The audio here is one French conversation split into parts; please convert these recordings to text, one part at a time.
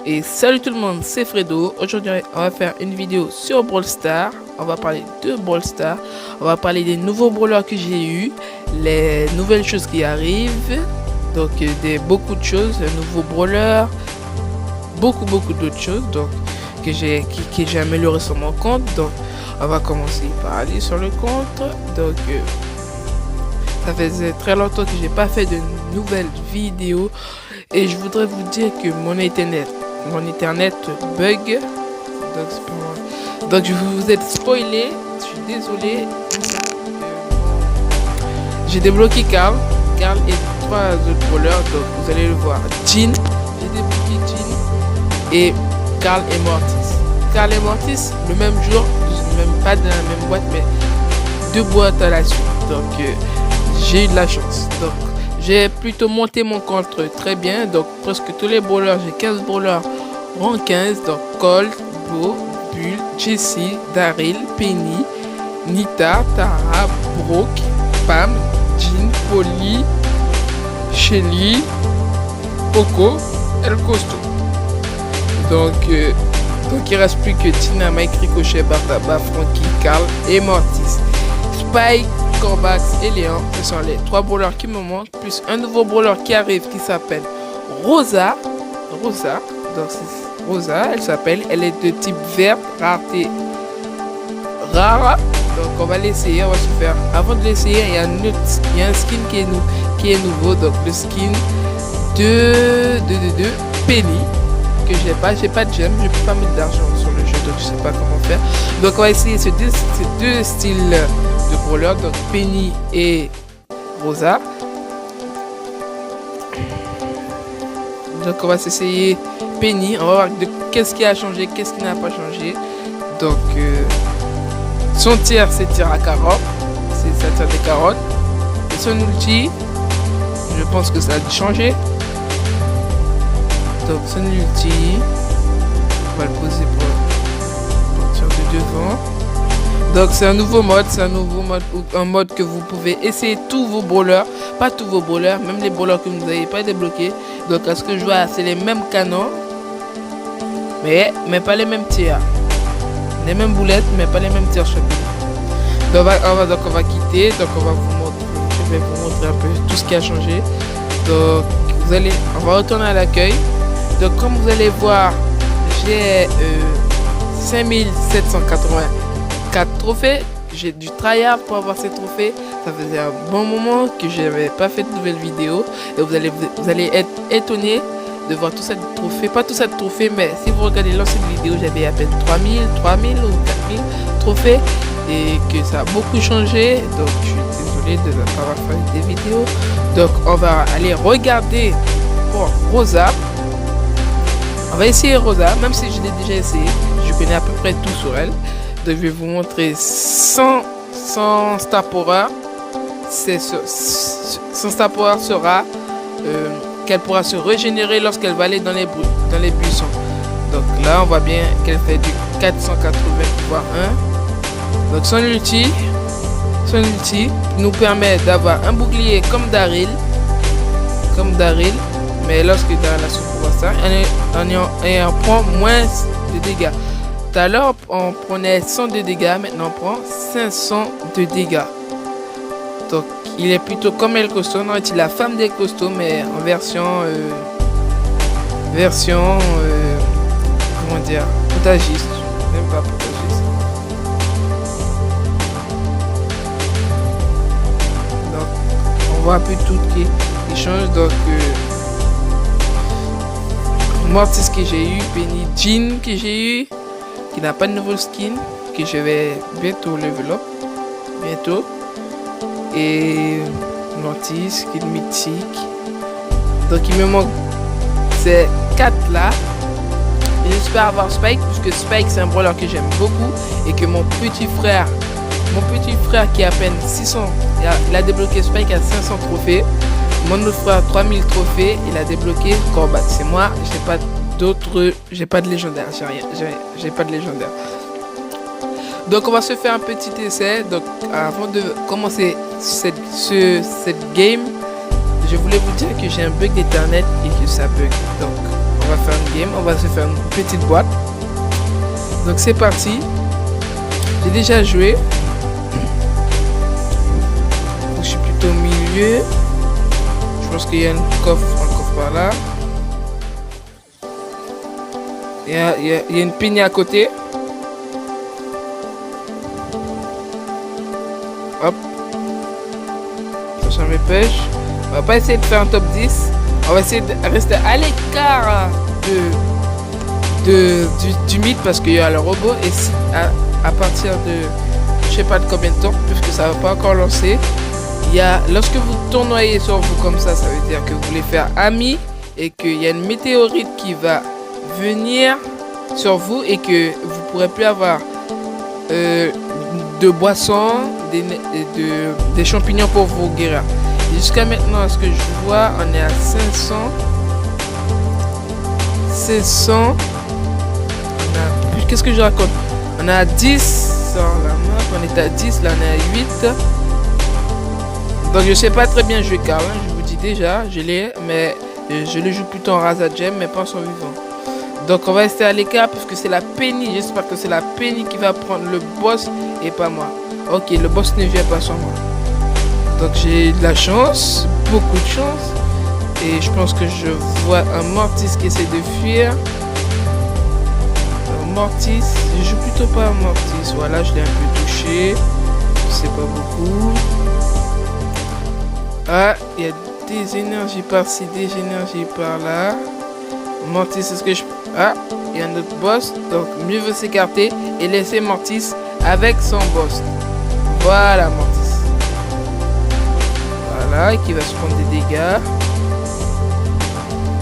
Et salut tout le monde, c'est Fredo. Aujourd'hui, on va faire une vidéo sur Brawl Stars. On va parler de Brawl Stars. On va parler des nouveaux brawlers que j'ai eu, les nouvelles choses qui arrivent. Donc, beaucoup de choses, un nouveau brawler, beaucoup d'autres choses. Donc, que j'ai amélioré sur mon compte. Donc, on va commencer par aller sur le compte. Donc, ça faisait très longtemps que j'ai pas fait de nouvelles vidéos. Et je voudrais vous dire que mon internet bug. Donc je vous ai spoilé. Je suis désolé. J'ai débloqué Carl et 3 autres brawlers. Donc vous allez le voir. Jean. J'ai débloqué Jean. Et Carl et Mortis. Carl et Mortis, le même jour. Même pas dans la même boîte, mais 2 boîtes à la suite. Donc j'ai eu de la chance. Donc j'ai plutôt monté mon compte très bien. Donc presque tous les brawlers, j'ai 15 brawlers rang 15. Donc Colt, Bo, Bull, Jessie, Daryl, Penny, Nita, Tara, Brock, Pam, Jean, Polly, Shelly, Poco, El Costo. Donc il reste plus que Tina, Mike, Ricochet, Bartaba, Frankie, Carl et Mortis. Spike, Corbax et Léon, ce sont les 3 brawlers qui me manquent, plus un nouveau brawler qui arrive qui s'appelle Rosa. Donc c'est Rosa, elle est de type vert, rareté rare. Donc on va l'essayer, on va se faire. Avant de l'essayer, il y a un skin qui est nouveau, donc le skin de Penny que j'ai pas de gemme, je peux pas mettre d'argent sur le jeu, donc je sais pas comment faire. Donc on va essayer ces deux styles de brawler, donc Penny et Rosa. Donc on va s'essayer Penny, on va voir qu'est-ce qui a changé, qu'est-ce qui n'a pas changé. Donc son tir c'est tir à carotte, ça tire des carottes. Et son ulti, je pense que ça a dû changer. Donc son ulti, on va le poser pour partir de devant. Donc c'est un nouveau mode, un mode que vous pouvez essayer tous vos brawlers, pas tous vos brawlers, même les brawlers que vous n'avez pas débloqués. Donc à ce que je vois, c'est les mêmes canons, mais pas les mêmes tirs. Les mêmes boulettes, mais pas les mêmes tirs chacun. Donc on va quitter, donc on vais vous montrer un peu tout ce qui a changé. Donc on va retourner à l'accueil. Donc comme vous allez voir, j'ai 5784 trophées. J'ai du tryhard pour avoir ces trophées. Ça faisait un bon moment que je n'avais pas fait de nouvelles vidéos. Et vous allez être étonné de voir tout cette trophée. Pas tout cette trophée, mais si vous regardez l'ancienne vidéo, j'avais à peine 3000 ou 4000 trophées. Et que ça a beaucoup changé. Donc je suis désolé de ne pas avoir fait des vidéos. Donc on va aller regarder pour Rosa. On va essayer Rosa, même si je l'ai déjà essayé. Je connais à peu près tout sur elle. Donc je vais vous montrer 100 Star Power. Son Star Power sera qu'elle pourra se régénérer lorsqu'elle va aller dans les buissons. Donc là on voit bien qu'elle fait du 480 pouvoir 1. Donc son ulti nous permet d'avoir un bouclier comme Daryl. Mais lorsque Daryl a ce pouvoir ça, on prend moins de dégâts. Tout à l'heure on prenait 100 de dégâts, maintenant on prend 500 de dégâts. Donc il est plutôt comme El Costo, non, il est la femme d'El Costo, mais en version comment dire, protagiste, même pas protagiste. Donc on voit un peu tout qui change. Donc Mortis que j'ai eu, Penny, Jean que j'ai eu, qui n'a pas de nouveau skin, que je vais bientôt level up, bientôt. Et Mortis, skin mythique. Donc il me manque ces 4 là. Et j'espère avoir Spike, puisque Spike c'est un brawler que j'aime beaucoup. Et que mon petit frère qui a à peine 600, il a débloqué Spike à 500 trophées. Mon autre frère 3000 trophées, il a débloqué Corbat. C'est moi, j'ai pas de légendaire, j'ai pas de légendaire. Donc on va se faire un petit essai. Donc avant de commencer cette game, je voulais vous dire que j'ai un bug d'internet et que ça bug. Donc on va faire une game. On va se faire une petite boîte. Donc c'est parti. J'ai déjà joué. Donc, je suis plutôt au milieu. Je pense qu'il y a un coffre par là. Il y a une pigne à côté. Hop. Ça me pêche. On va pas essayer de faire un top 10. On va essayer de rester à l'écart du mythe parce qu'il y a le robot. Et si, à partir de je sais pas de combien de temps, puisque ça va pas encore lancer, lorsque vous tournoyez sur vous comme ça, ça veut dire que vous voulez faire ami et qu'il y a une météorite qui va venir sur vous et que vous pourrez plus avoir de boissons, des champignons pour vous guérir. Jusqu'à maintenant, à ce que je vois, on est à 500. Qu'est-ce que je raconte? On est à 10 sur la map, on est à 10, là on est à 8. Donc je sais pas très bien jouer Carl, hein, je vous dis déjà, je l'ai, mais je le joue plutôt en Rasa Gem, mais pas en survivant. Donc on va rester à l'écart parce que c'est la Penny, j'espère que c'est la Penny qui va prendre le boss et pas moi. Ok, le boss ne vient pas sur moi. Donc j'ai de la chance, beaucoup de chance. Et je pense que je vois un Mortis qui essaie de fuir. Un Mortis, je joue plutôt pas un Mortis. Voilà, je l'ai un peu touché. C'est pas beaucoup. Ah, il y a des énergies par-ci, des énergies par-là. Mortis, c'est ce que je... Ah, il y a un autre boss. Donc mieux vaut s'écarter et laisser Mortis avec son boss. Voilà Mortis. Voilà, et qui va se prendre des dégâts.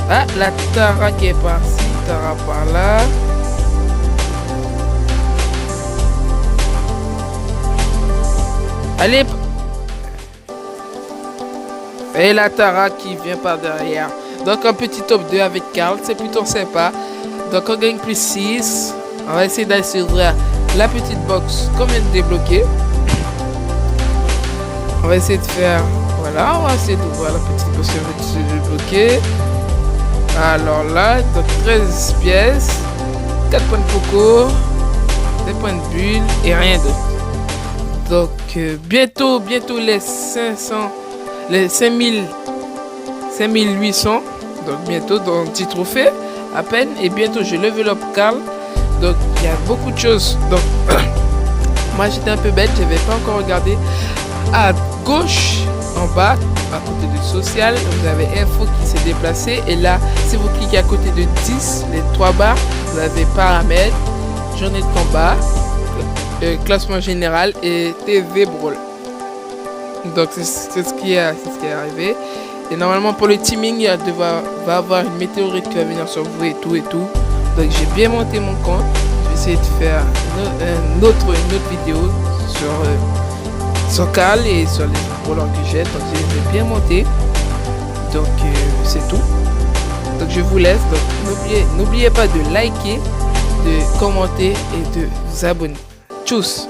Ah, la Tara qui est par-ci, Tara par-là. Allez. Et la Tara qui vient par derrière. Donc un petit top 2 avec Carl, c'est plutôt sympa. Donc on gagne plus 6. On va essayer d'aller sur la petite box qu'on vient de débloquer. On va essayer de faire... Voilà, on va essayer d'ouvrir la petite box qu'on vient de débloquer. Alors là, donc 13 pièces, 4 points de coco, des points de bulle et rien d'autre. Donc bientôt les 500, les 5800, donc bientôt dans un petit trophée à peine. Et bientôt je level up Carl. Donc il y a beaucoup de choses. Donc moi j'étais un peu bête, je n'avais pas encore regardé. À gauche en bas, à côté de social, vous avez info qui s'est déplacé. Et là, si vous cliquez à côté de 10, les 3 barres, vous avez paramètres, journée de combat, classement général et TV Brawl. Donc c'est ce qui est arrivé. Et normalement pour le teaming, il va avoir une météorite qui va venir sur vous et tout. Donc j'ai bien monté mon compte. Je vais essayer de faire une autre vidéo sur Carl et sur les brawlers que j'ai. Donc j'ai bien monté. Donc c'est tout. Donc je vous laisse. Donc n'oubliez pas de liker, de commenter et de vous abonner. Tchuss.